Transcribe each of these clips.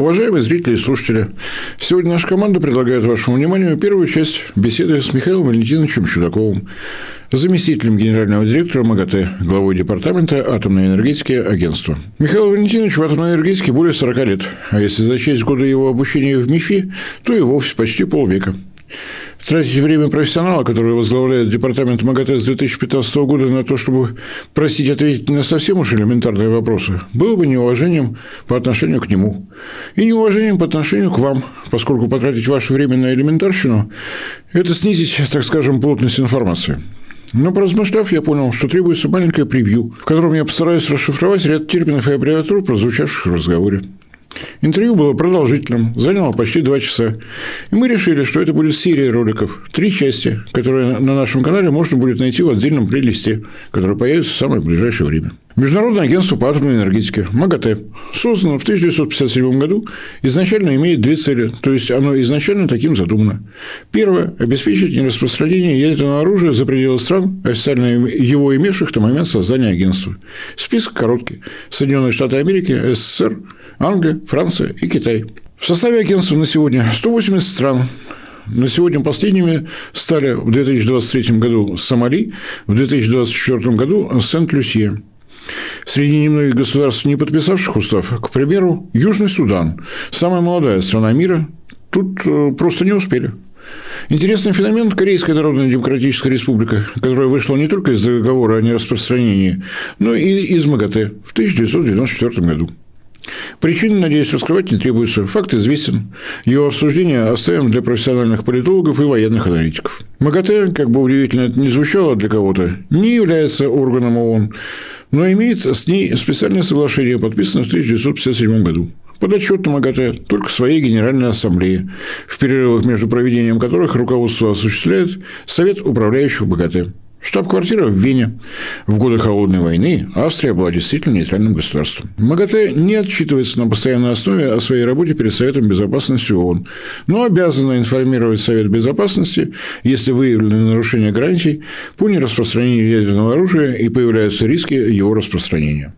Уважаемые зрители и слушатели, сегодня наша команда предлагает вашему вниманию первую часть беседы с Михаилом Валентиновичем Чудаковым, заместителем генерального директора МАГАТЭ, главой департамента атомной энергетики агентства. Михаил Валентинович в атомной энергетике более 40 лет, а если зачесть годы его обучения в МИФИ, то и вовсе почти полвека. Тратить время профессионала, который возглавляет департамент МАГАТЭ с 2015 года на то, чтобы просить ответить на совсем уж элементарные вопросы, было бы неуважением по отношению к нему. И неуважением по отношению к вам, поскольку потратить ваше время на элементарщину – это снизить, так скажем, плотность информации. Но, поразмышляв, я понял, что требуется маленькое превью, в котором я постараюсь расшифровать ряд терминов и аббревиатур, прозвучавших в разговоре. Интервью было продолжительным, заняло почти 2 часа. И мы решили, что это будет серия роликов, 3 части, которые на нашем канале можно будет найти в отдельном плейлисте, который появится в самое ближайшее время. Международное агентство по атомной энергетике МАГАТЭ создано в 1957 году, изначально имеет 2 цели, то есть оно изначально таким задумано. Первое – обеспечить нераспространение ядерного оружия за пределы стран, официально его имевших на момент создания агентства. Список короткий: Соединенные Штаты Америки, СССР, Англия, Франция и Китай. В составе агентства на сегодня 180 стран. На сегодня последними стали в 2023 году Сомали, в 2024 году Сент-Люсия. Среди немногих государств, не подписавших устав, к примеру, Южный Судан, самая молодая страна мира, тут просто не успели. Интересный феномен – Корейская Народно-Демократическая Республика, которая вышла не только из договора о нераспространении, но и из МАГАТЭ в 1994 году. Причины, надеюсь, раскрывать не требуется. Факт известен. Его обсуждение оставим для профессиональных политологов и военных аналитиков. МАГАТЭ, как бы удивительно это ни звучало для кого-то, не является органом ООН, но имеет с ней специальное соглашение, подписанное в 1957 году. Подотчетно МАГАТЭ только своей Генеральной Ассамблее, в перерывах между проведением которых руководство осуществляет Совет управляющих МАГАТЭ. Штаб-квартира в Вене. В годы Холодной войны Австрия была действительно нейтральным государством. МАГАТЭ не отчитывается на постоянной основе о своей работе перед Советом Безопасности ООН, но обязана информировать Совет Безопасности, если выявлены нарушения гарантий по нераспространению ядерного оружия и появляются риски его распространения.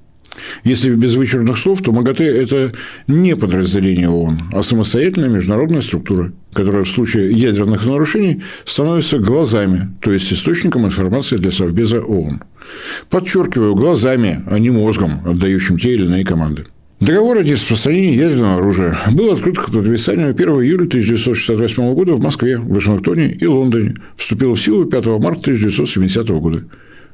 Если без вычурных слов, то МАГАТЭ – это не подразделение ООН, а самостоятельная международная структура, которая в случае ядерных нарушений становится глазами, то есть источником информации для Совбеза ООН. Подчеркиваю, глазами, а не мозгом, отдающим те или иные команды. Договор о нераспространении ядерного оружия был открыт к подписанию 1 июля 1968 года в Москве, Вашингтоне и Лондоне. Вступил в силу 5 марта 1970 года.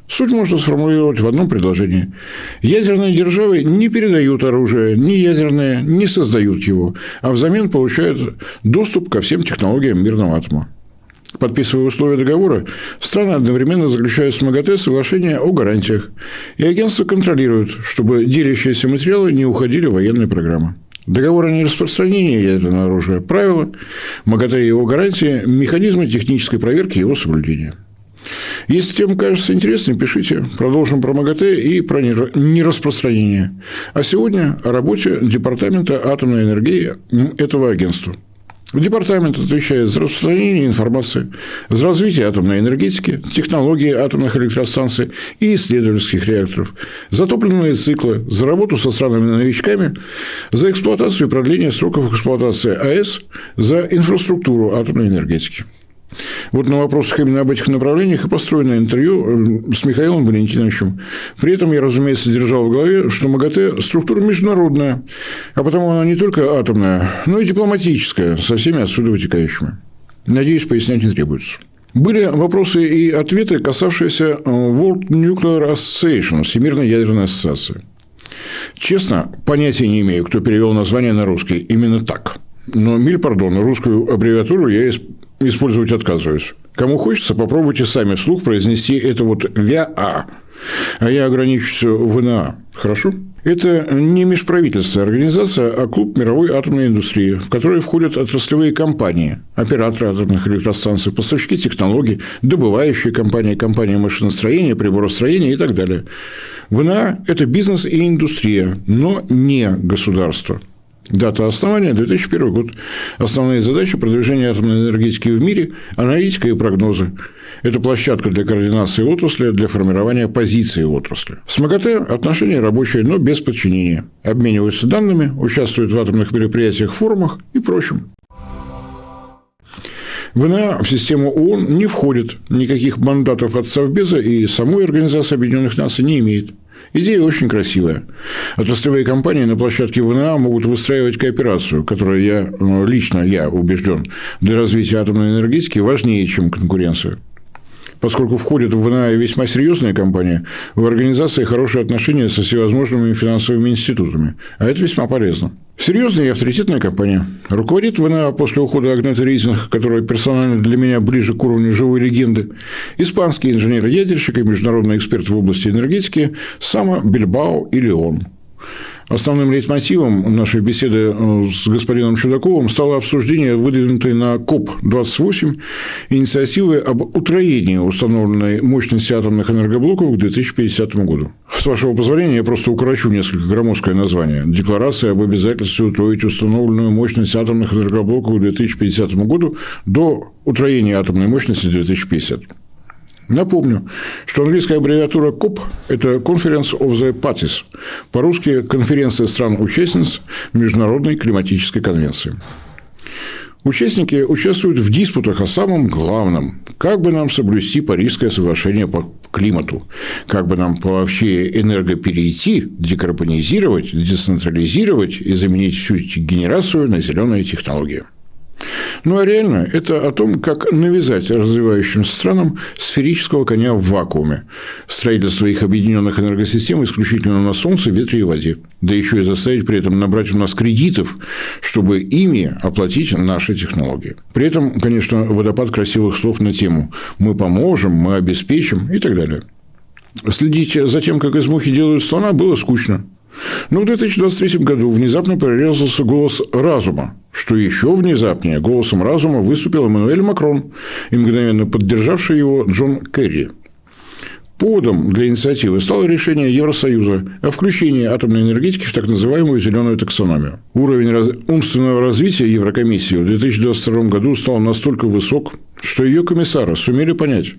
Суть можно сформулировать в одном предложении. Ядерные державы не передают оружие, ни ядерные не создают его, а взамен получают доступ ко всем технологиям мирного атома. Подписывая условия договора, страны одновременно заключают с МАГАТЭ соглашение о гарантиях, и агентство контролирует, чтобы делящиеся материалы не уходили в военные программы. Договор о нераспространении ядерного оружия – правила, МАГАТЭ и его гарантии – механизмы технической проверки его соблюдения. Если тема кажется интересной, пишите. Продолжим про МАГАТЭ и про нераспространение. А сегодня о работе Департамента атомной энергии этого агентства. Департамент отвечает за распространение информации, за развитие атомной энергетики, технологии атомных электростанций и исследовательских реакторов, за топливные циклы, за работу со странами-новичками, за эксплуатацию и продление сроков эксплуатации АЭС, за инфраструктуру атомной энергетики. Вот на вопросах именно об этих направлениях и построено интервью с Михаилом Валентиновичем. При этом я, разумеется, держал в голове, что МАГАТЭ – структура международная, а потому она не только атомная, но и дипломатическая, со всеми отсюда вытекающими. Надеюсь, пояснять не требуется. Были вопросы и ответы, касавшиеся World Nuclear Association, Всемирной ядерной ассоциации. Честно, понятия не имею, кто перевел название на русский именно так. Но, русскую аббревиатуру я использовать отказываюсь. Кому хочется, попробуйте сами вслух произнести это вот ВЯА, а я ограничусь ВНА. Хорошо? Это не межправительственная организация, а клуб мировой атомной индустрии, в который входят отраслевые компании, операторы атомных электростанций, поставщики технологий, добывающие компании, компании машиностроения, приборостроения и так далее. ВНА – это бизнес и индустрия, но не государство. Дата основания – 2001 год. Основные задачи продвижения атомной энергетики в мире – аналитика и прогнозы. Это площадка для координации отрасли, для формирования позиции отрасли. С МАГАТЭ отношения рабочие, но без подчинения. Обмениваются данными, участвуют в атомных мероприятиях, форумах и прочем. ВНА в систему ООН не входит, никаких мандатов от Совбеза и самой Организации Объединенных Наций не имеет. Идея очень красивая. Отраслевые компании на площадке ВНА могут выстраивать кооперацию, которая лично я убежден, для развития атомной энергетики важнее, чем конкуренция. Поскольку входят в ВНА весьма серьезные компании, в организации хорошие отношения со всевозможными финансовыми институтами, а это весьма полезно. Серьезная и авторитетная компания. Руководит ВНА после ухода Агнеты Рейзинг, которая персонально для меня ближе к уровню живой легенды, испанский инженер-ядерщик и международный эксперт в области энергетики Сама Бильбао и Леон. Основным лейтмотивом нашей беседы с господином Чудаковым стало обсуждение выдвинутой на КОП-28 инициативы об утроении установленной мощности атомных энергоблоков к 2050 году. С вашего позволения, я просто укорочу несколько громоздкое название. Декларация об обязательстве утроить установленную мощность атомных энергоблоков к 2050 году до утроения атомной мощности 2050. Напомню, что английская аббревиатура КОП – это Conference of the Parties, по-русски «Конференция стран-участниц Международной климатической конвенции». Участники участвуют в диспутах о самом главном – как бы нам соблюсти Парижское соглашение по климату, как бы нам вообще энергоперейти, декарбонизировать, децентрализировать и заменить всю генерацию на зеленые технологии. Ну, а реально это о том, как навязать развивающимся странам сферического коня в вакууме, строительство их объединенных энергосистем исключительно на солнце, ветре и воде, да еще и заставить при этом набрать у нас кредитов, чтобы ими оплатить наши технологии. При этом, конечно, водопад красивых слов на тему «мы поможем», «мы обеспечим» и так далее. Следить за тем, как из мухи делают слона, было скучно. Но в 2023 году внезапно прорезался голос разума. Что еще внезапнее, голосом разума выступил Эммануэль Макрон и мгновенно поддержавший его Джон Керри. Поводом для инициативы стало решение Евросоюза о включении атомной энергетики в так называемую зеленую таксономию. Уровень умственного развития Еврокомиссии в 2022 году стал настолько высок, что ее комиссары сумели понять,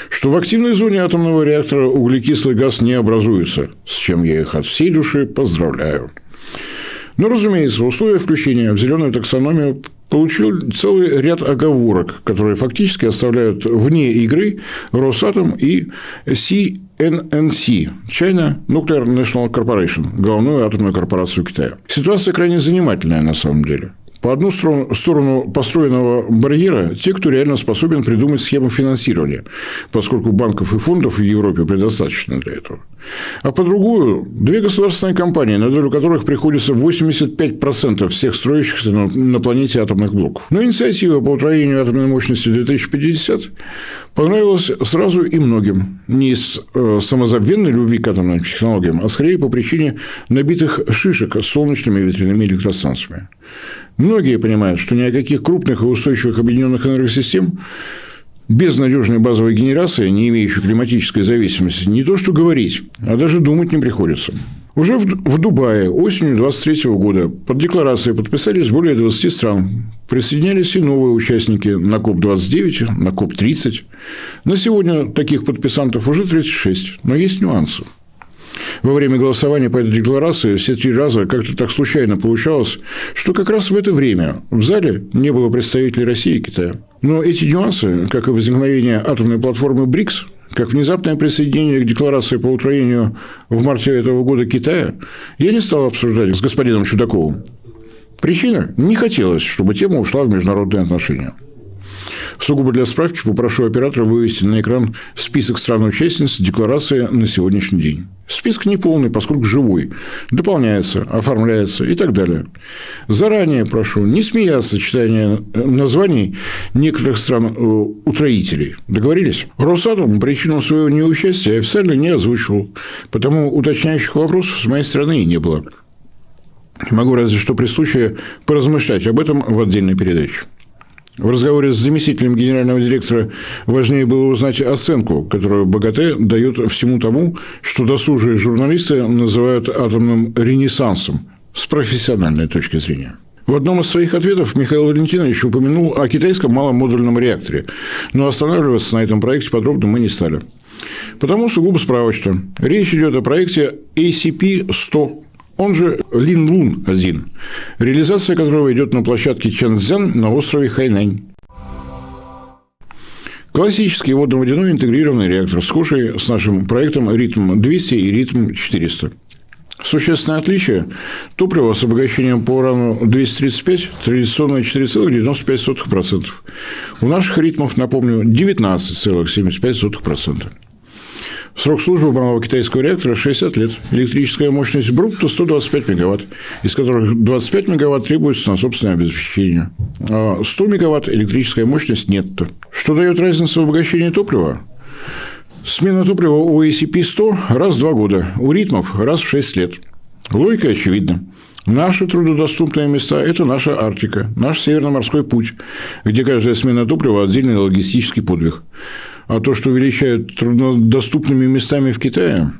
что в активной зоне атомного реактора углекислый газ не образуется, с чем я их от всей души поздравляю. Но, разумеется, условия включения в зеленую таксономию получил целый ряд оговорок, которые фактически оставляют вне игры Росатом и CNNC – China Nuclear National Corporation, главную атомную корпорацию Китая. Ситуация крайне занимательная на самом деле. По одну сторону построенного барьера те, кто реально способен придумать схему финансирования, поскольку банков и фондов в Европе предостаточно для этого. А по другую – две государственные компании, на долю которых приходится 85% всех строящихся на планете атомных блоков. Но инициатива по утроению атомной мощности 2050 понравилась сразу и многим. Не из самозабвенной любви к атомным технологиям, а скорее по причине набитых шишек с солнечными и ветряными электростанциями. Многие понимают, что ни о каких крупных и устойчивых объединенных энергосистем без надежной базовой генерации, не имеющей климатической зависимости, не то что говорить, а даже думать не приходится. Уже в Дубае осенью 2023 года под декларацией подписались более 20 стран. Присоединялись и новые участники на КОП-29, на КОП-30. На сегодня таких подписантов уже 36, но есть нюансы. Во время голосования по этой декларации все 3 раза как-то так случайно получалось, что как раз в это время в зале не было представителей России и Китая. Но эти нюансы, как и возникновение атомной платформы БРИКС, как внезапное присоединение к декларации по утроению в марте этого года Китая, я не стал обсуждать с господином Чудаковым. Причина – не хотелось, чтобы тема ушла в международные отношения. Сугубо для справки попрошу оператора вывести на экран список стран-участниц декларации на сегодняшний день. Список неполный, поскольку живой, дополняется, оформляется и так далее. Заранее прошу не смеяться, читая названий некоторых стран-утроителей. Договорились? Росатом причину своего неучастия официально не озвучивал, потому уточняющих вопросов с моей стороны и не было. Могу разве что при случае поразмышлять об этом в отдельной передаче. В разговоре с заместителем генерального директора важнее было узнать оценку, которую БАГАТЭ дает всему тому, что досужие журналисты называют атомным ренессансом с профессиональной точки зрения. В одном из своих ответов Михаил Валентинович упомянул о китайском маломодульном реакторе, но останавливаться на этом проекте подробно мы не стали. Потому сугубо справочно. Речь идет о проекте ACP-100, он же Линлун-1, реализация которого идет на площадке Чанцзян на острове Хайнань. Классический водно-водяной интегрированный реактор, схожий с нашим проектом Ритм-200 и Ритм-400. Существенное отличие – топливо с обогащением по урану-235, традиционно 4,95%. У наших ритмов, напомню, 19,75%. Срок службы малого китайского реактора – 60 лет. Электрическая мощность брутто – 125 мегаватт, из которых 25 мегаватт требуется на собственное обеспечение. А 100 мегаватт электрическая мощность нетто. Что дает разница в обогащении топлива? Смена топлива у ACP-100 раз в 2 года, у ритмов раз в 6 лет. Логика очевидна. Наши труднодоступные места – это наша Арктика, наш Северно-морской путь, где каждая смена топлива – отдельный логистический подвиг. А то, что величают труднодоступными местами в Китае…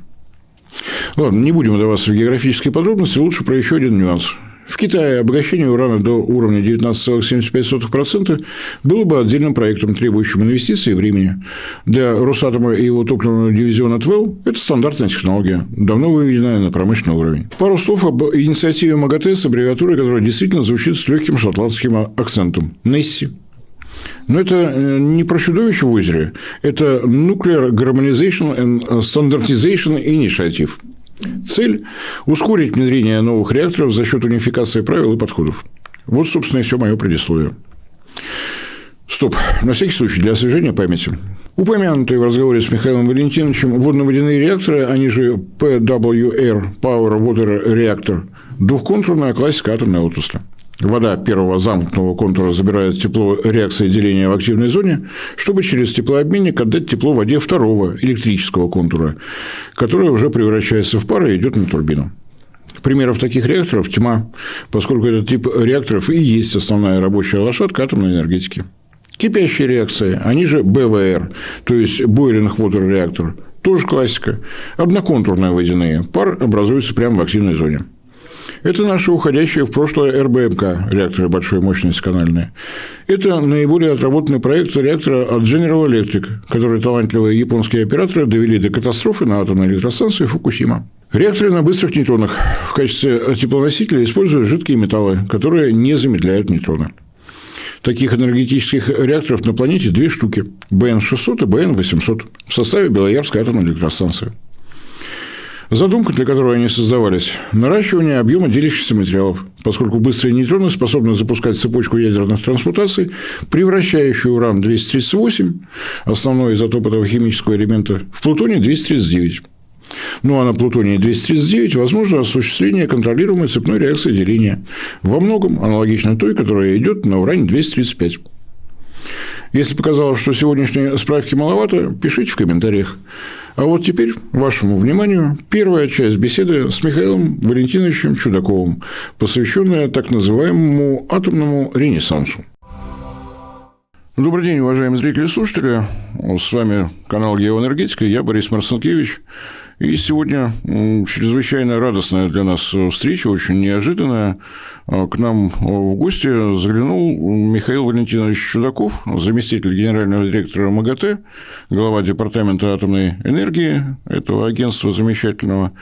Ладно, не будем вдаваться в географические подробности, лучше про еще один нюанс. В Китае обогащение урана до уровня 19,75% было бы отдельным проектом, требующим инвестиций и времени. Для Росатома и его топливного дивизиона ТВЭЛ это стандартная технология, давно выведенная на промышленный уровень. Пару слов об инициативе МАГАТЭ с аббревиатурой, которая действительно звучит с легким шотландским акцентом – NESSI. Но это не про чудовище в озере, это Nuclear Harmonization and Standardization Initiative. Цель – ускорить внедрение новых реакторов за счет унификации правил и подходов. Вот, собственно, и все мое предисловие. Стоп. На всякий случай, для освежения памяти. Упомянутые в разговоре с Михаилом Валентиновичем водно-водяные реакторы, они же PWR – Power Water Reactor, двухконтурная классика атомной отрасли. Вода первого замкнутого контура забирает тепло реакции деления в активной зоне, чтобы через теплообменник отдать тепло воде второго электрического контура, которое уже превращается в пар и идет на турбину. Примеров таких реакторов тьма, поскольку этот тип реакторов и есть основная рабочая лошадка атомной энергетики. Кипящие реакции, они же БВР, то есть Boiling Water Reactor, тоже классика. Одноконтурные водяные, пар образуется прямо в активной зоне. Это наши уходящие в прошлое РБМК, реакторы большой мощности канальные. Это наиболее отработанный проект реактора от General Electric, который талантливые японские операторы довели до катастрофы на атомной электростанции Фукусима. Реакторы на быстрых нейтронах в качестве теплоносителя используют жидкие металлы, которые не замедляют нейтроны. Таких энергетических реакторов на планете 2 штуки – БН-600 и БН-800 в составе Белоярской атомной электростанции. Задумка, для которой они создавались – наращивание объема делящихся материалов, поскольку быстрые нейтроны способны запускать цепочку ядерных трансмутаций, превращающую уран-238, основной изотоп этого химического элемента, в плутоний-239. Ну а на плутонии-239 возможно осуществление контролируемой цепной реакции деления, во многом аналогично той, которая идет на уране-235. Если показалось, что сегодняшней справки маловато, пишите в комментариях. А вот теперь вашему вниманию первая часть беседы с Михаилом Валентиновичем Чудаковым, посвященная так называемому атомному ренессансу. Добрый день, уважаемые зрители и слушатели. С вами канал «Геоэнергетика», я Борис Марцинкевич. И сегодня чрезвычайно радостная для нас встреча, очень неожиданная. К нам в гости заглянул Михаил Валентинович Чудаков, заместитель генерального директора МАГАТЭ, глава департамента атомной энергии этого агентства замечательного,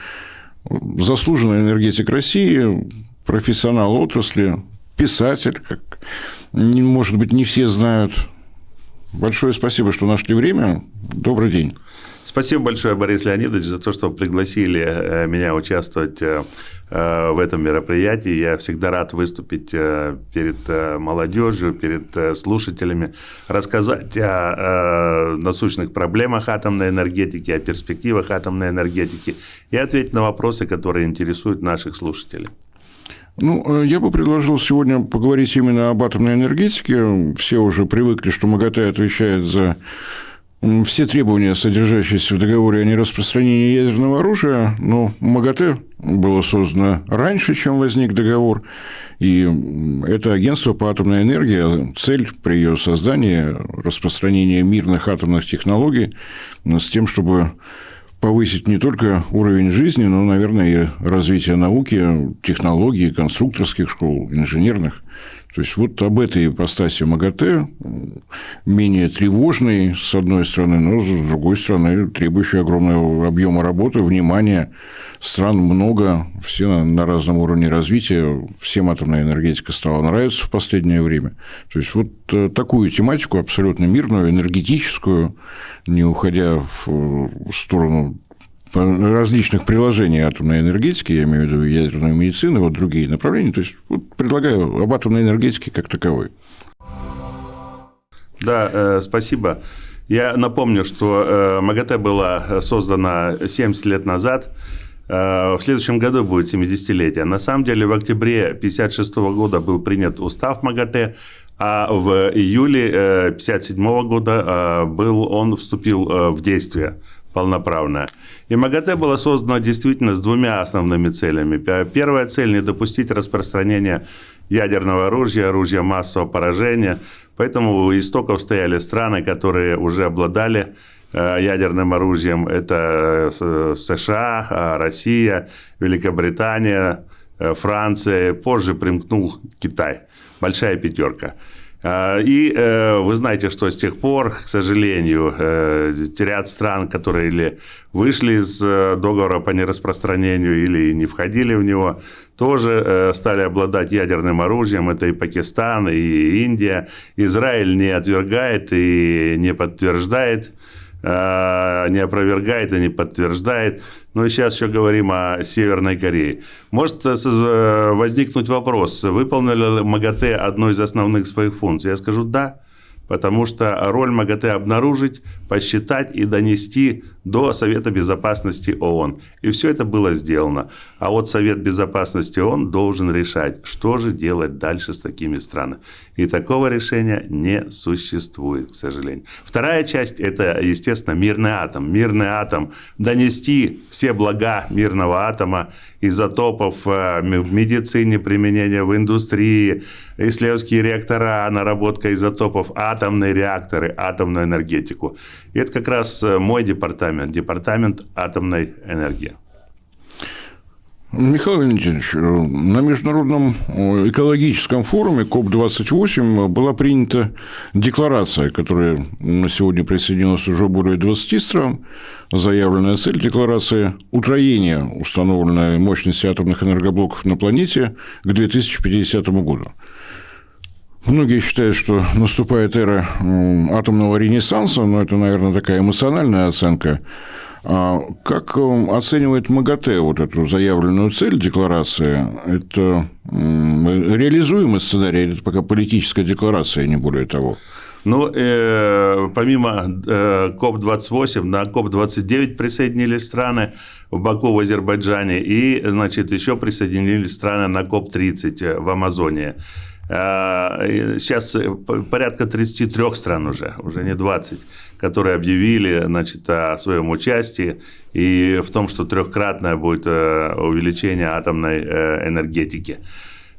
заслуженный энергетик России, профессионал отрасли, писатель, как, может быть, не все знают. Большое спасибо, что нашли время. Добрый день. Спасибо большое, Борис Леонидович, за то, что пригласили меня участвовать в этом мероприятии. Я всегда рад выступить перед молодежью, перед слушателями, рассказать о насущных проблемах атомной энергетики, о перспективах атомной энергетики и ответить на вопросы, которые интересуют наших слушателей. Ну, я бы предложил сегодня поговорить именно об атомной энергетике. Все уже привыкли, что МАГАТЭ отвечает за все требования, содержащиеся в договоре о нераспространении ядерного оружия, но МАГАТЭ было создано раньше, чем возник договор, и это агентство по атомной энергии, цель при ее создании – распространение мирных атомных технологий с тем, чтобы повысить не только уровень жизни, но, наверное, и развитие науки, технологий, конструкторских школ, инженерных. То есть, вот об этой ипостаси МАГАТЭ, менее тревожной, с одной стороны, но, с другой стороны, требующей огромного объема работы, внимания. Стран много, все на разном уровне развития, всем атомная энергетика стала нравиться в последнее время. То есть, вот такую тематику, абсолютно мирную, энергетическую, не уходя в сторону различных приложений атомной энергетики, я имею в виду ядерную медицину, вот другие направления. То есть, вот предлагаю об атомной энергетике как таковой. Да, спасибо. Я напомню, что МАГАТЭ была создана 70 лет назад. В следующем году будет 70-летие. На самом деле, в октябре 1956 года был принят устав МАГАТЭ, а в июле 1957 года он вступил в действие полноправная. И МАГАТЭ была создана действительно с двумя основными целями. Первая цель – не допустить распространения ядерного оружия, оружия массового поражения. Поэтому у истоков стояли страны, которые уже обладали ядерным оружием. Это США, Россия, Великобритания, Франция. Позже примкнул Китай. Большая пятерка. И вы знаете, что с тех пор, к сожалению, ряд стран, которые или вышли из договора по нераспространению, или не входили в него, тоже стали обладать ядерным оружием. Это и Пакистан, и Индия. Израиль не отвергает и не подтверждает, не опровергает и не подтверждает. Ну и сейчас еще говорим о Северной Корее. Может возникнуть вопрос, выполнили ли МАГАТЭ одну из основных своих функций? Я скажу да, потому что роль МАГАТЭ обнаружить, посчитать и донести до Совета Безопасности ООН. И все это было сделано. А вот Совет Безопасности ООН должен решать, что же делать дальше с такими странами. И такого решения не существует, к сожалению. Вторая часть – это, естественно, мирный атом. Мирный атом – донести все блага мирного атома, изотопов в медицине, применение в индустрии, исследовательские реактора, наработка изотопов, атомные реакторы, атомную энергетику. И это как раз мой департамент атомной энергии. Михаил Валентинович, на Международном экологическом форуме КОП-28 была принята декларация, которая на сегодня присоединилась уже более 20 стран. Заявленная цель декларации – утроение установленной мощности атомных энергоблоков на планете к 2050 году. Многие считают, что наступает эра атомного ренессанса, но это, наверное, такая эмоциональная оценка. Как оценивает МАГАТЭ вот эту заявленную цель декларации? Это реализуемый сценарий, или это пока политическая декларация, не более того? Ну, помимо КОП-28, на КОП-29 присоединились страны в Баку, в Азербайджане, и, значит, еще присоединились страны на КОП-30 в Амазонии. Сейчас порядка 33 стран уже не 20, которые объявили, значит, о своем участии и в том, что трехкратное будет увеличение атомной энергетики.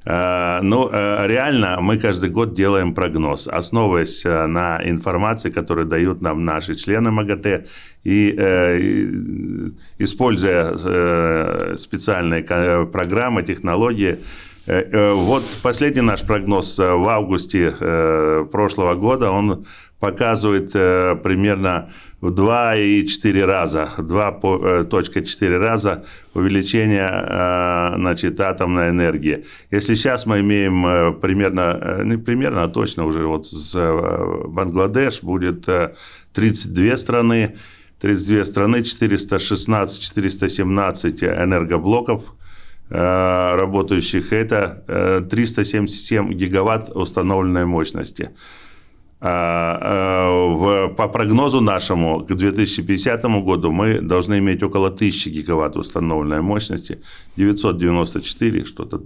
Но реально мы каждый год делаем прогноз, основываясь на информации, которую дают нам наши члены МАГАТЭ, и используя специальные программы, технологии. Вот последний наш прогноз в августе прошлого года, он показывает примерно в 2,4 раза, 2,4 раза увеличение, значит, атомной энергии. Если сейчас мы имеем примерно, не примерно, а точно уже вот с Бангладеш будет 32 страны, 416-417 энергоблоков работающих, это 377 гигаватт установленной мощности. По прогнозу нашему к 2050 году мы должны иметь около 1000 гигаватт установленной мощности, 994, что-то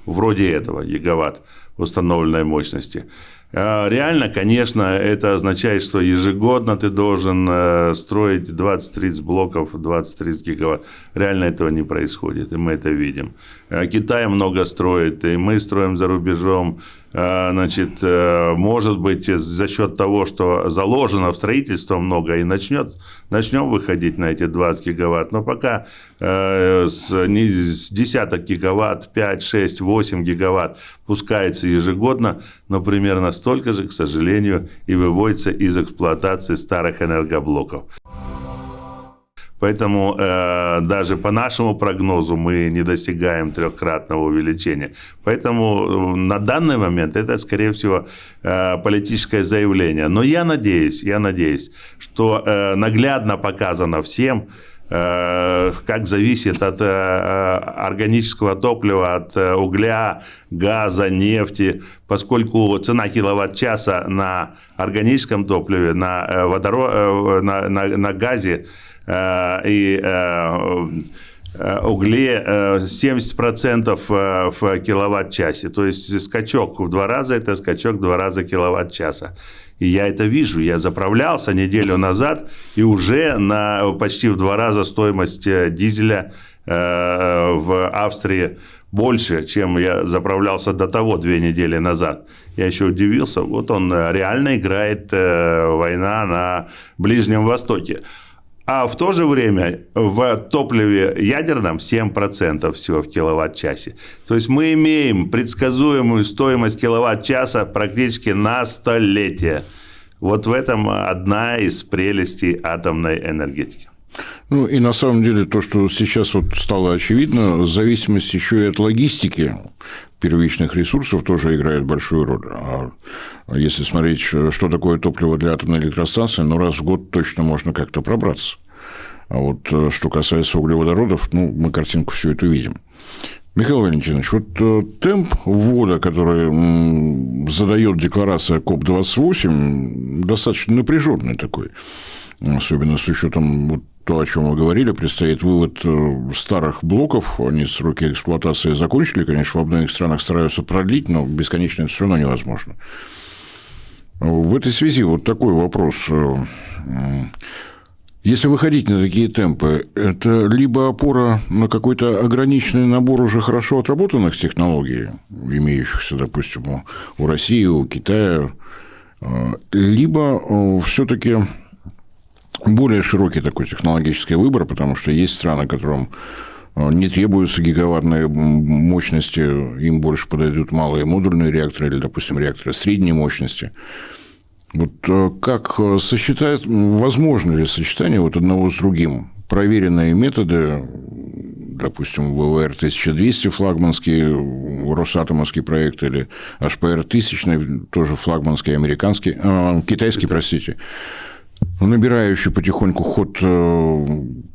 вроде этого гигаватт установленной мощности. Реально, конечно, это означает, что ежегодно ты должен строить 20-30 блоков, 20-30 гигаватт. Реально этого не происходит, и мы это видим. Китай много строит, и мы строим за рубежом. Значит, может быть, за счет того, что заложено в строительство много, и начнем выходить на эти 20 гигаватт. Но пока с десяток гигаватт, 5, 6, 8 гигаватт пускается ежегодно, но примерно столько же, к сожалению, и выводится из эксплуатации старых энергоблоков. Поэтому даже по нашему прогнозу мы не достигаем трехкратного увеличения. Поэтому на данный момент это, скорее всего, политическое заявление. Но я надеюсь, что наглядно показано всем, как зависит от органического топлива, от угля, газа, нефти, поскольку цена киловатт-часа на органическом топливе, на газе и угле 70% в киловатт-часе. То есть скачок в 2 раза – это скачок в 2 раза киловатт-часа. И я это вижу. Я заправлялся неделю назад, и уже почти в 2 раза стоимость дизеля в Австрии больше, чем я заправлялся до того 2 недели назад. Я еще удивился. Вот он реально играет война на Ближнем Востоке. А в то же время в топливе ядерном 7% всего в киловатт-часе. То есть мы имеем предсказуемую стоимость киловатт-часа практически на столетие. Вот в этом одна из прелестей атомной энергетики. Ну и на самом деле то, что сейчас вот стало очевидно, зависимость еще и от логистики первичных ресурсов тоже играет большую роль. А если смотреть, что такое топливо для атомной электростанции, раз в год точно можно как-то пробраться. А вот что касается углеводородов, мы картинку всю эту видим. Михаил Валентинович, вот темп ввода, который задает декларация КОП-28, достаточно напряженный такой, особенно с учетом вот то, о чем мы говорили, предстоит вывод старых блоков, они сроки эксплуатации закончили, конечно, во многих странах стараются продлить, но бесконечно это все равно невозможно. В этой связи вот такой вопрос. Если выходить на такие темпы, это либо опора на какой-то ограниченный набор уже хорошо отработанных технологий, имеющихся, допустим, у России, у Китая, либо все-таки более широкий такой технологический выбор, потому что есть страны, которым не требуются гигаваттные мощности, им больше подойдут малые модульные реакторы или, допустим, реакторы средней мощности. Вот как сочетать, возможно ли сочетание вот одного с другим? Проверенные методы, допустим, ВВР-1200 флагманский, Росатомовский проект, или HPR-1000, тоже флагманский, китайский, простите, набирающий потихоньку ход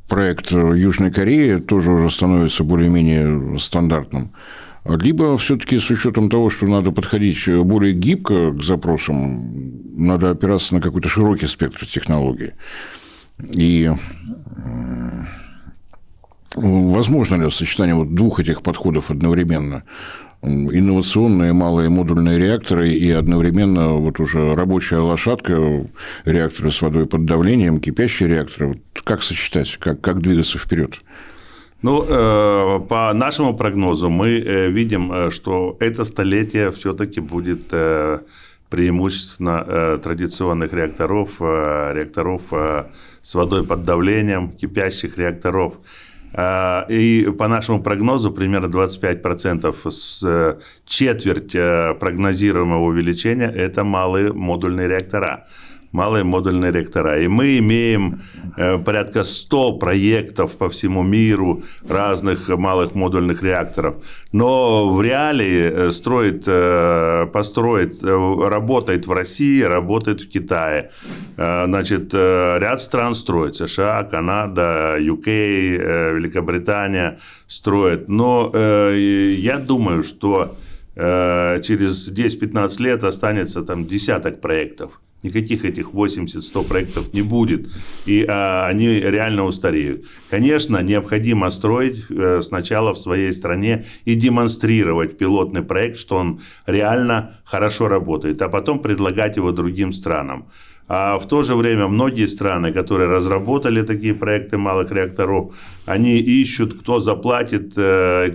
проект Южной Кореи, тоже уже становится более-менее стандартным. Либо все-таки с учетом того, что надо подходить более гибко к запросам, надо опираться на какой-то широкий спектр технологий. И возможно ли сочетание вот двух этих подходов одновременно? Инновационные малые модульные реакторы и одновременно вот уже рабочая лошадка, реакторы с водой под давлением, кипящие реакторы. Вот как сочетать, как двигаться вперед? По нашему прогнозу мы видим, что это столетие все-таки будет преимущественно традиционных реакторов с водой под давлением, кипящих реакторов. И по нашему прогнозу примерно 25% с четверть прогнозируемого увеличения – это малые модульные реактора. И мы имеем порядка 100 проектов по всему миру разных малых модульных реакторов. Но в реалии построить, работает в России, работает в Китае. Значит, ряд стран строит. США, Канада, UK, Великобритания строят. Но я думаю, что через 10-15 лет останется там десяток проектов, никаких этих 80-100 проектов не будет, и они реально устареют. Конечно, необходимо строить сначала в своей стране и демонстрировать пилотный проект, что он реально хорошо работает, а потом предлагать его другим странам. А в то же время многие страны, которые разработали такие проекты малых реакторов, они ищут, кто заплатит,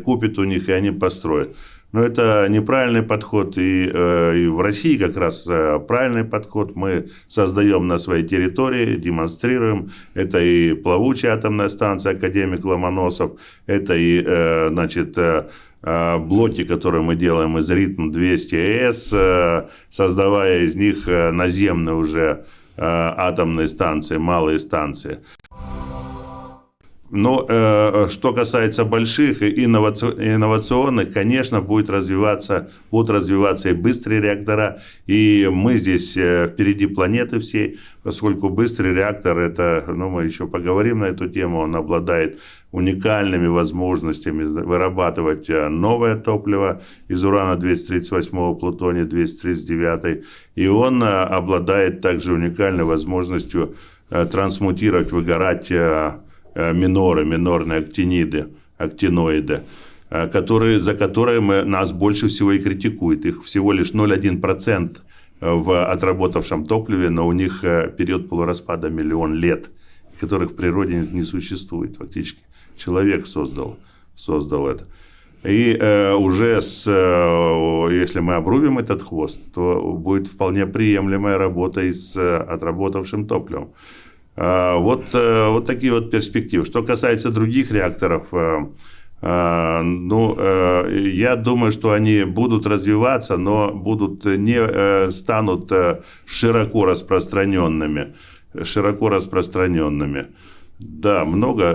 купит у них, и они построят. Но это неправильный подход, и в России как раз правильный подход. Мы создаем на своей территории, демонстрируем. Это и плавучая атомная станция «Академик Ломоносов», это и, блоки, которые мы делаем из РИТМ-200С, создавая из них наземные уже атомные станции, малые станции. Но что касается больших и инновационных, конечно, будут развиваться и быстрые реактора. И мы здесь впереди планеты всей, поскольку быстрый реактор, это, мы еще поговорим на эту тему, он обладает уникальными возможностями вырабатывать новое топливо из урана-238, плутония-239. И он обладает также уникальной возможностью трансмутировать, выгорать минорные актиноиды, за которые нас больше всего и критикуют. Их всего лишь 0,1% в отработавшем топливе, но у них период полураспада 1 миллион лет, которых в природе не существует. Фактически человек создал это. И уже если мы обрубим этот хвост, то будет вполне приемлемая работа и с отработавшим топливом. Вот такие вот перспективы. Что касается других реакторов, я думаю, что они будут развиваться, но не станут широко распространенными. Да, много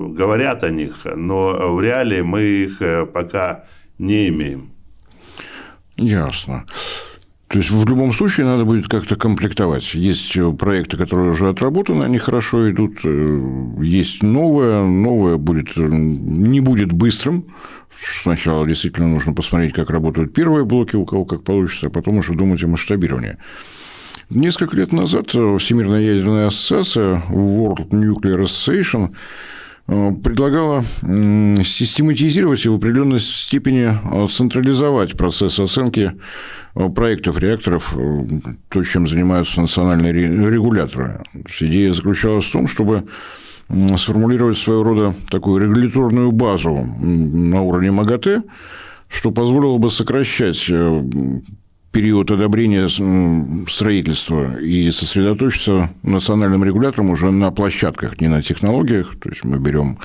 говорят о них, но в реалии мы их пока не имеем. Ясно. То есть, в любом случае, надо будет как-то комплектовать. Есть проекты, которые уже отработаны, они хорошо идут. Есть новое не будет быстрым. Сначала действительно нужно посмотреть, как работают первые блоки, у кого как получится, а потом уже думать о масштабировании. Несколько лет назад Всемирная ядерная ассоциация World Nuclear Association предлагала систематизировать и в определенной степени централизовать процесс оценки проектов реакторов, то, чем занимаются национальные регуляторы. Идея заключалась в том, чтобы сформулировать своего рода такую регуляторную базу на уровне МАГАТЭ, что позволило бы сокращать период одобрения строительства и сосредоточиться национальным регулятором уже на площадках, не на технологиях. То есть мы берем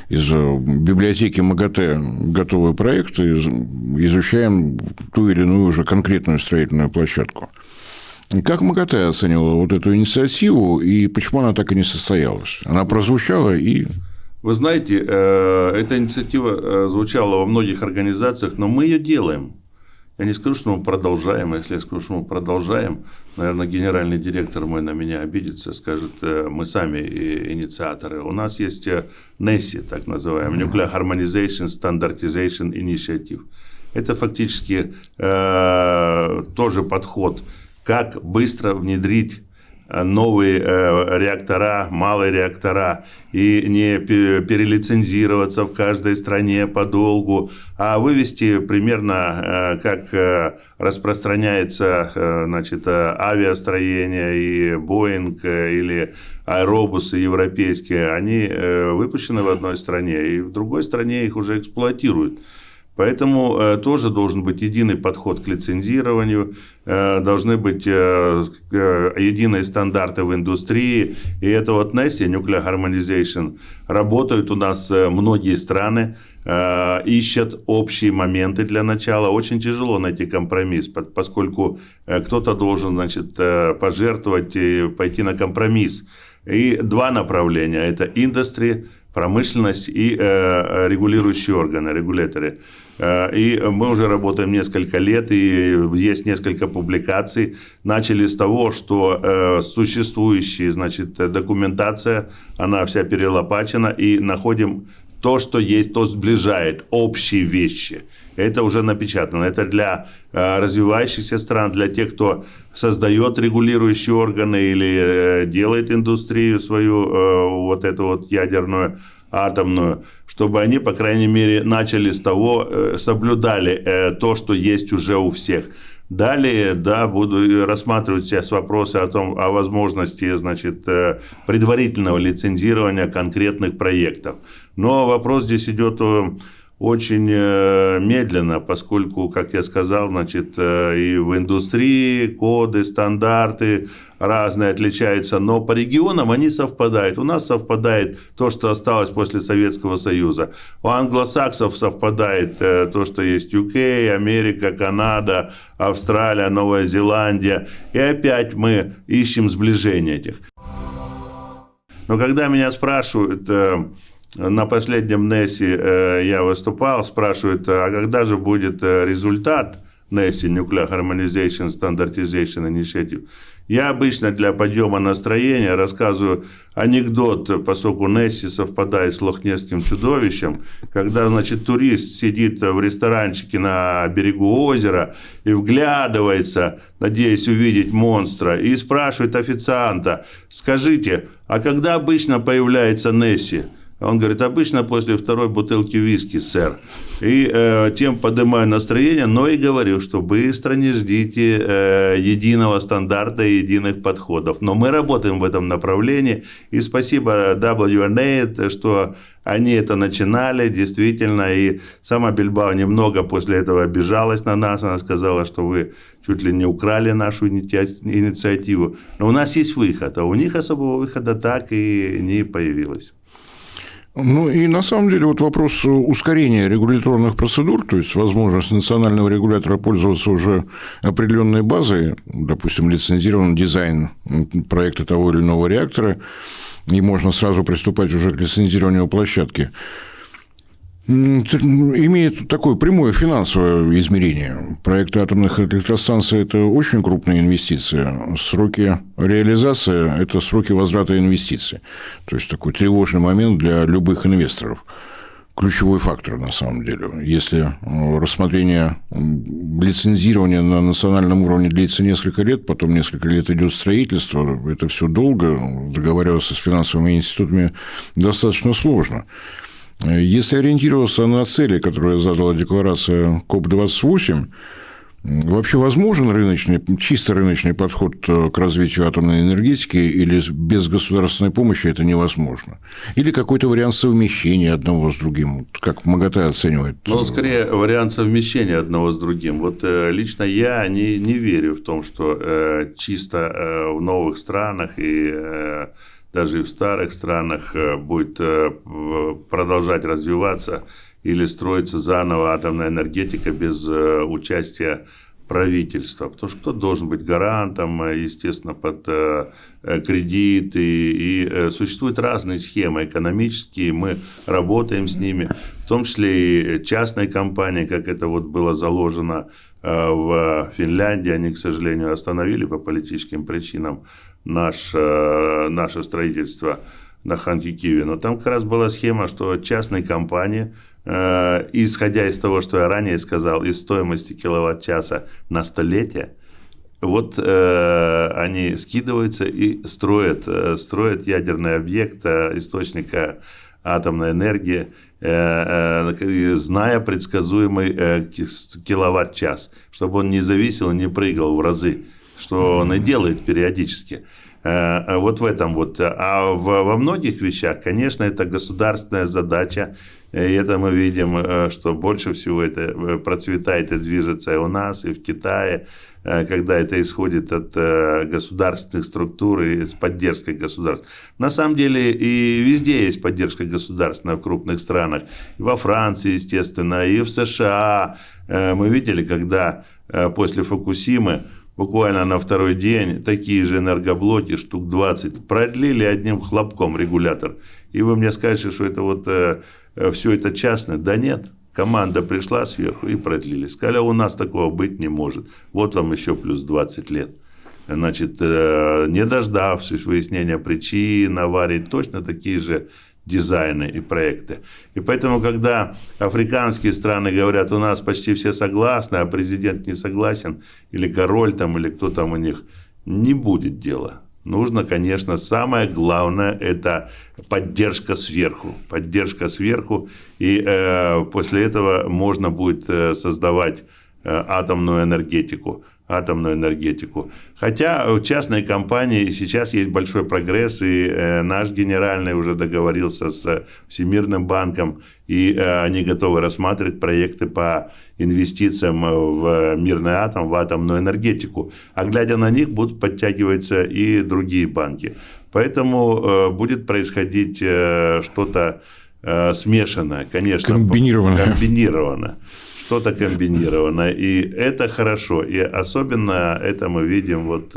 из библиотеки МАГАТЭ готовый проект и изучаем ту или иную уже конкретную строительную площадку. Как МАГАТЭ оценивала вот эту инициативу и почему она так и не состоялась? Она прозвучала и... Вы знаете, эта инициатива звучала во многих организациях, но мы ее делаем. Я не скажу, что мы продолжаем. Если я скажу, что мы продолжаем, наверное, генеральный директор мой на меня обидится, скажет, мы сами инициаторы. У нас есть NESI, так называемый, Nuclear Harmonization Standardization Initiative. Это фактически тоже подход, как быстро внедрить новые реактора, малые реактора, и не перелицензироваться в каждой стране подолгу, а вывести примерно, как распространяется авиастроение, и Boeing или аэробусы европейские, они выпущены в одной стране, и в другой стране их уже эксплуатируют. Поэтому тоже должен быть единый подход к лицензированию, должны быть единые стандарты в индустрии. И это вот NESI, Nuclear Harmonization, работают у нас многие страны, ищут общие моменты для начала. Очень тяжело найти компромисс, поскольку кто-то должен, пожертвовать и пойти на компромисс. И два направления – это индустрия, промышленность и регулирующие органы, регуляторы. И мы уже работаем несколько лет, и есть несколько публикаций. Начали с того, что существующая, документация, она вся перелопачена, и находим то, что есть, то сближает общие вещи. Это уже напечатано. Это для развивающихся стран, для тех, кто создает регулирующие органы или делает индустрию свою, вот эту вот ядерную, атомную, чтобы они, по крайней мере, начали с того, соблюдали то, что есть уже у всех. Далее, да, буду рассматривать сейчас вопросы о возможности, значит, предварительного лицензирования конкретных проектов. Но вопрос здесь идет очень медленно, поскольку, как я сказал, значит, и в индустрии коды, стандарты разные отличаются, но по регионам они совпадают. У нас совпадает то, что осталось после Советского Союза. У англосаксов совпадает то, что есть UK, Америка, Канада, Австралия, Новая Зеландия. И опять мы ищем сближение этих. Но когда меня спрашивают... На последнем НЭСе я выступал, спрашивают, а когда же будет результат НЭСе, Nuclear Harmonization Standardization Initiative? Я обычно для подъема настроения рассказываю анекдот, поскольку НЭСе совпадает с лохнесским чудовищем, когда, значит, турист сидит в ресторанчике на берегу озера и вглядывается, надеясь увидеть монстра, и спрашивает официанта: скажите, а когда обычно появляется НЭСе? Он говорит: обычно после второй бутылки виски, сэр. И тем поднимаю настроение, но и говорю, что быстро не ждите единого стандарта и единых подходов. Но мы работаем в этом направлении. И спасибо WNA, что они это начинали, действительно. И сама Бильбао немного после этого обижалась на нас. Она сказала, что вы чуть ли не украли нашу инициативу. Но у нас есть выход, а у них особого выхода так и не появилось. Ну и на самом деле вот вопрос ускорения регуляторных процедур, то есть возможность национального регулятора пользоваться уже определенной базой, допустим, лицензированный дизайн проекта того или иного реактора, и можно сразу приступать уже к лицензированию площадки, имеет такое прямое финансовое измерение. Проекты атомных электростанций – это очень крупные инвестиции. Сроки реализации – это сроки возврата инвестиций. То есть, такой тревожный момент для любых инвесторов. Ключевой фактор, на самом деле. Если рассмотрение лицензирования на национальном уровне длится несколько лет, потом несколько лет идет строительство, это все долго, договариваться с финансовыми институтами достаточно сложно. Если ориентироваться на цели, которые задала декларация КОП-28, вообще возможен чисто рыночный подход к развитию атомной энергетики, или без государственной помощи это невозможно? Или какой-то вариант совмещения одного с другим? Как МАГАТЭ оценивает? Ну, скорее, вариант совмещения одного с другим. Вот лично я не верю в том, что чисто в новых странах и даже и в старых странах будет продолжать развиваться или строиться заново атомная энергетика без участия правительства. Потому что кто должен быть гарантом, естественно, под кредит. И существуют разные схемы экономические, мы работаем с ними, в том числе и частные компании, как это вот было заложено в Финляндии. Они, к сожалению, остановили по политическим причинам наше строительство на Ханкикиве. Но там как раз была схема, что частные компании, исходя из того, что я ранее сказал, из стоимости киловатт-часа на столетие, вот они скидываются и строят ядерный объект источника атомной энергии, зная предсказуемый киловатт-час, чтобы он не зависел, не прыгал в разы, что он и делает периодически. Вот в этом вот. А во многих вещах, конечно, это государственная задача. И это мы видим, что больше всего это процветает и движется и у нас, и в Китае, когда это исходит от государственных структур и с поддержкой государств. На самом деле и везде есть поддержка государственная в крупных странах. И во Франции, естественно, и в США. Мы видели, когда после Фукусимы буквально на второй день такие же энергоблоки, штук 20, продлили одним хлопком регулятор. И вы мне скажете, что это вот все это частное? Да нет. Команда пришла сверху и продлили. Сказали, у нас такого быть не может. Вот вам еще плюс 20 лет. Значит, не дождавшись выяснения причин аварий, точно такие же дизайны и проекты. И поэтому, когда африканские страны говорят, у нас почти все согласны, а президент не согласен, или король там, или кто там у них, не будет дела. Нужно, конечно, самое главное – это поддержка сверху. Поддержка сверху, и после этого можно будет создавать атомную энергетику. Хотя в частной компании сейчас есть большой прогресс, и наш генеральный уже договорился с Всемирным банком, и они готовы рассматривать проекты по инвестициям в мирный атом, в атомную энергетику. А глядя на них, будут подтягиваться и другие банки. Поэтому будет происходить что-то смешанное, конечно. Комбинированное. Что-то комбинированное, и это хорошо, и особенно это мы видим вот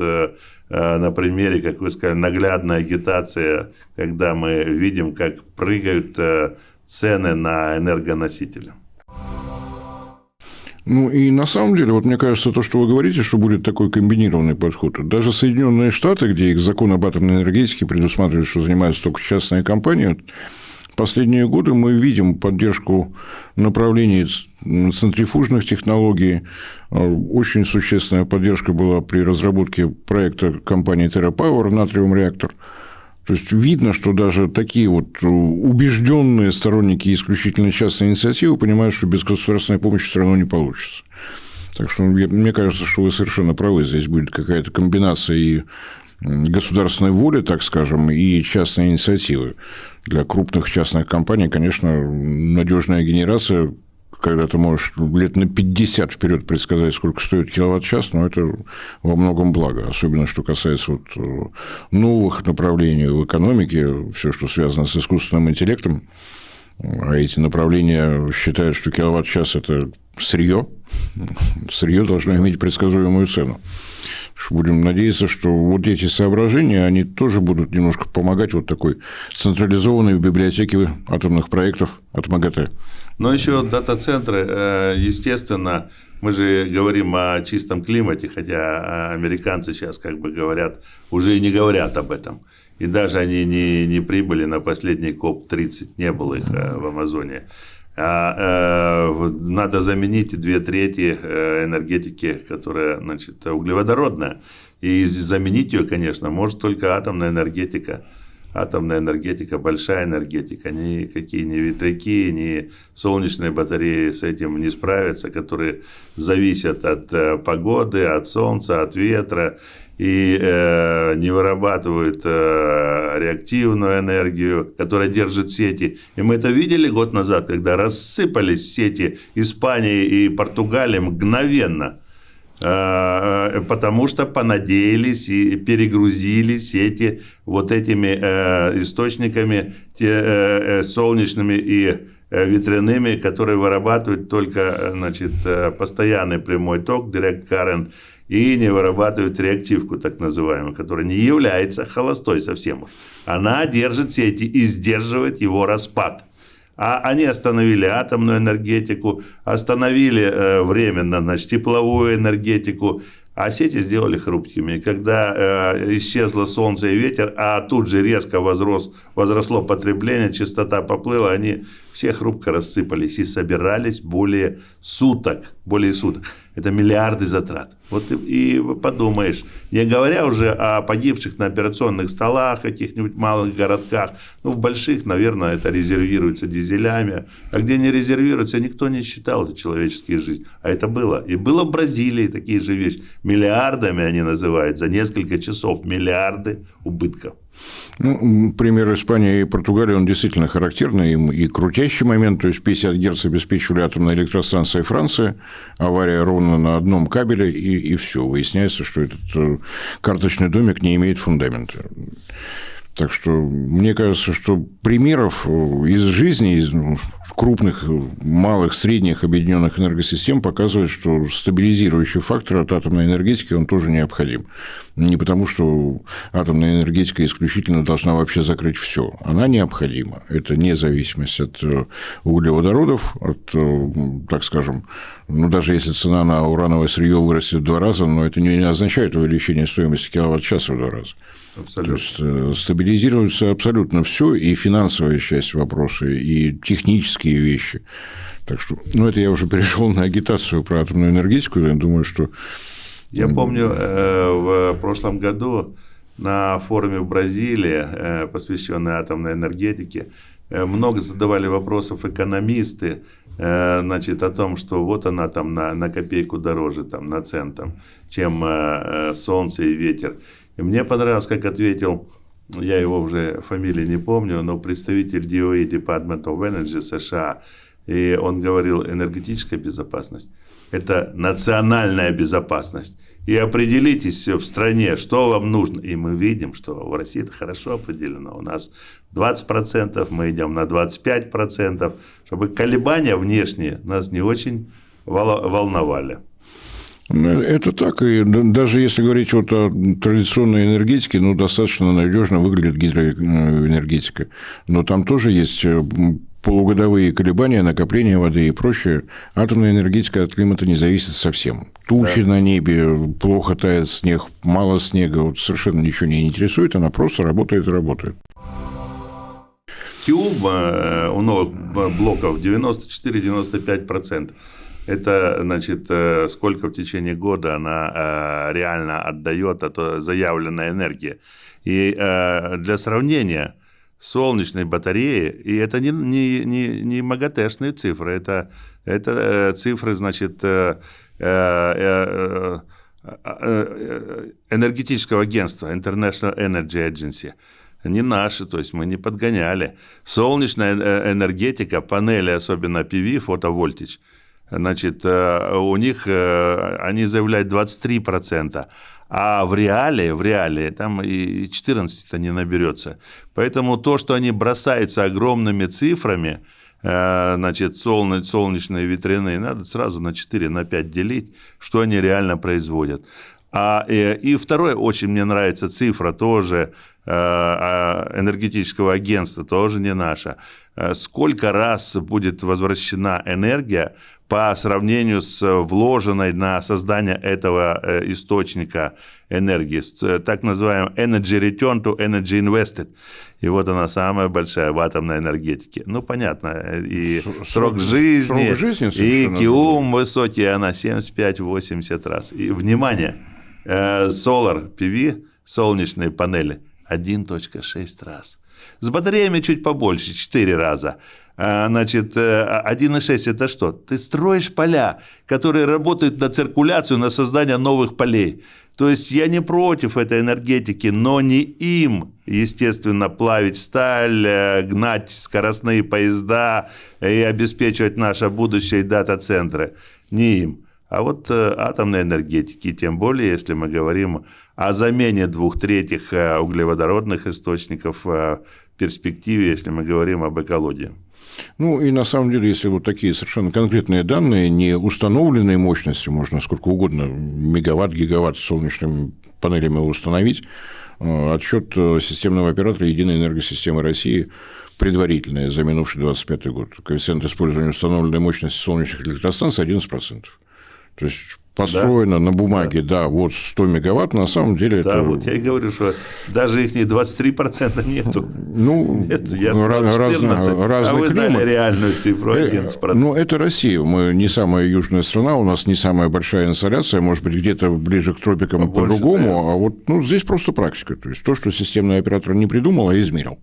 на примере, как вы сказали, наглядная агитация, когда мы видим, как прыгают цены на энергоносители. Ну и на самом деле, вот мне кажется, то, что вы говорите, что будет такой комбинированный подход. Даже Соединенные Штаты, где их закон об атомной энергетике предусматривает, что занимаются только частные компании, последние годы мы видим поддержку направлений центрифужных технологий. Очень существенная поддержка была при разработке проекта компании TerraPower «Натриум реактор». То есть видно, что даже такие вот убежденные сторонники исключительно частной инициативы понимают, что без государственной помощи все равно не получится. Так что мне кажется, что вы совершенно правы. Здесь будет какая-то комбинация и государственной воли, так скажем, и частной инициативы. Для крупных частных компаний, конечно, надежная генерация, когда ты можешь лет на 50 вперед предсказать, сколько стоит киловатт-час, но это во многом благо. Особенно, что касается вот новых направлений в экономике, все, что связано с искусственным интеллектом. А эти направления считают, что киловатт-час – это сырье. Сырье должно иметь предсказуемую цену. Будем надеяться, что вот эти соображения, они тоже будут немножко помогать вот такой централизованной библиотеке атомных проектов от МАГАТЭ. Но еще дата-центры, естественно, мы же говорим о чистом климате, хотя американцы сейчас как бы говорят, уже и не говорят об этом. И даже они не прибыли на последний КОП-30, не было их в Амазоне. Надо заменить 2/3 энергетики, которая, значит, углеводородная. И заменить ее, конечно, может только атомная энергетика. Атомная энергетика, большая энергетика. Никакие ни ветряки, ни солнечные батареи с этим не справятся, которые зависят от погоды, от солнца, от ветра. И не вырабатывают реактивную энергию, которая держит сети. И мы это видели год назад, когда рассыпались сети Испании и Португалии мгновенно, потому что понадеялись и перегрузили сети вот этими источниками солнечными и ветряными, которые вырабатывают только, значит, постоянный прямой ток, direct current, и не вырабатывают реактивку, так называемую, которая не является холостой совсем. Она держит сети и сдерживает его распад. А они остановили атомную энергетику, остановили временно, значит, тепловую энергетику, а сети сделали хрупкими. Когда исчезло солнце и ветер, а тут же резко возросло потребление, частота поплыла, они все хрупко рассыпались и собирались более суток. Это миллиарды затрат. Вот и подумаешь, не говоря уже о погибших на операционных столах, каких-нибудь малых городках, ну, в больших, наверное, это резервируется дизелями, а где не резервируется, никто не считал это человеческие жизни. А это было. И было в Бразилии такие же вещи. Миллиардами они называют, за несколько часов миллиарды убытков. Ну, пример Испании и Португалии, он действительно характерный, и крутящий момент, то есть 50 Гц обеспечивали атомная электростанция Франции, авария ровно на одном кабеле, и все, выясняется, что этот карточный домик не имеет фундамента. Так что мне кажется, что примеров из жизни, из крупных, малых, средних объединенных энергосистем показывает, что стабилизирующий фактор от атомной энергетики, он тоже необходим. Не потому, что атомная энергетика исключительно должна вообще закрыть все. Она необходима. Это независимость от углеводородов, от, так скажем, ну, даже если цена на урановое сырье вырастет в 2 раза, но это не означает увеличение стоимости киловатт-часа в 2 раза. Абсолютно. То есть стабилизируется абсолютно все, и финансовая часть вопроса, и технические вещи. Так что, это я уже перешел на агитацию про атомную энергетику. Я думаю, что... Я помню, в прошлом году на форуме в Бразилии, посвященной атомной энергетике, много задавали вопросов экономисты, о том, что вот она там на копейку дороже, там, на цент, чем солнце и ветер. И мне понравилось, как ответил, я его уже фамилии не помню, но представитель DOE, Department of Energy США, и он говорил, энергетическая безопасность – это национальная безопасность. И определитесь в стране, что вам нужно. И мы видим, что в России это хорошо определено. У нас 20%, мы идем на 25%, чтобы колебания внешние нас не очень волновали. Это так, и даже если говорить о традиционной энергетике, достаточно надежно выглядит гидроэнергетика. Но там тоже есть полугодовые колебания, накопление воды и прочее. Атомная энергетика от климата не зависит совсем. Тучи на небе, плохо тает снег, мало снега, совершенно ничего не интересует, она просто работает и работает. КИУБ у новых блоков 94-95%. Это, сколько в течение года она реально отдает от заявленной энергии. И для сравнения, солнечной батареи, и это не МАГАТЭшные цифры, это цифры, энергетического агентства, International Energy Agency. Не наши, то есть мы не подгоняли. Солнечная энергетика, панели, особенно PV, фотовольтич, у них, они заявляют 23%, а в реале там и 14-то не наберется. Поэтому то, что они бросаются огромными цифрами, солнечные ветряные, надо сразу на 4, на 5 делить, что они реально производят. И второе, очень мне нравится цифра тоже энергетического агентства, тоже не наша. Сколько раз будет возвращена энергия по сравнению с вложенной на создание этого источника энергии, так называемый energy return to energy invested. И вот она самая большая в атомной энергетике. Понятно, и срок жизни и КИУМ высокий, она 75-80 раз. И, внимание, Solar PV, солнечные панели, 1,6 раз. С батареями чуть побольше, 4 раза. 1,6 это что? Ты строишь поля, которые работают на циркуляцию, на создание новых полей. То есть я не против этой энергетики, но не им, естественно, плавить сталь, гнать скоростные поезда и обеспечивать наше будущее и дата-центры. Не им. А вот атомной энергетики, тем более, если мы говорим о замене 2/3 углеводородных источников в перспективе, если мы говорим об экологии. И на самом деле, если вот такие совершенно конкретные данные, не установленные мощности, можно сколько угодно, мегаватт, гигаватт солнечными панелями установить, отчет системного оператора Единой энергосистемы России предварительный за минувший 2025 год. Коэффициент использования установленной мощности солнечных электростанций 11%. То есть построено на бумаге, вот 100 мегаватт, на самом деле это... Да, вот я и говорю, что даже их 23% нету. Я сказал 14%, а вы дали реальную цифру 11%. Это Россия, мы не самая южная страна, у нас не самая большая инсоляция, может быть, где-то ближе к тропикам по-другому, а вот здесь просто практика. То есть то, что системный оператор не придумал, а измерил.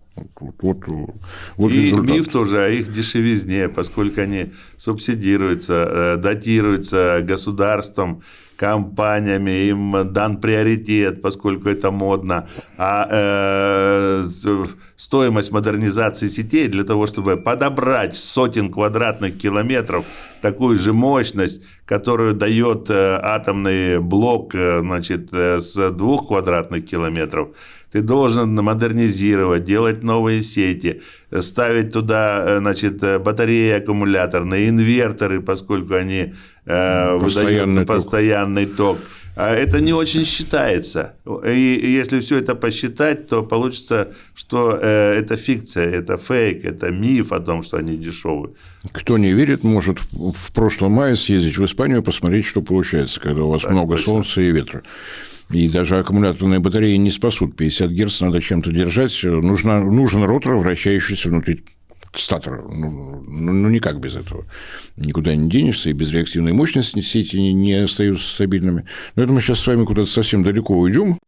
Вот и результат. миф тоже о их дешевизне, поскольку они субсидируются, датируются государством, компаниями, им дан приоритет, поскольку это модно. А стоимость модернизации сетей для того, чтобы подобрать сотен квадратных километров такую же мощность, которую дает атомный блок, с 2 квадратных километров, ты должен модернизировать, делать новые сети, ставить туда, батареи аккумуляторные, инверторы, поскольку они выдают постоянный ток. Это не очень считается. И если все это посчитать, то получится, что это фикция, это фейк, это миф о том, что они дешевые. Кто не верит, может в прошлом мае съездить в Испанию, посмотреть, что получается, когда у вас много солнца и ветра. И даже аккумуляторные батареи не спасут. 50 Гц надо чем-то держать. Нужен ротор, вращающийся внутри статора. Ну, никак без этого. Никуда не денешься, и без реактивной мощности сети не остаются стабильными. Но это мы сейчас с вами куда-то совсем далеко уйдем.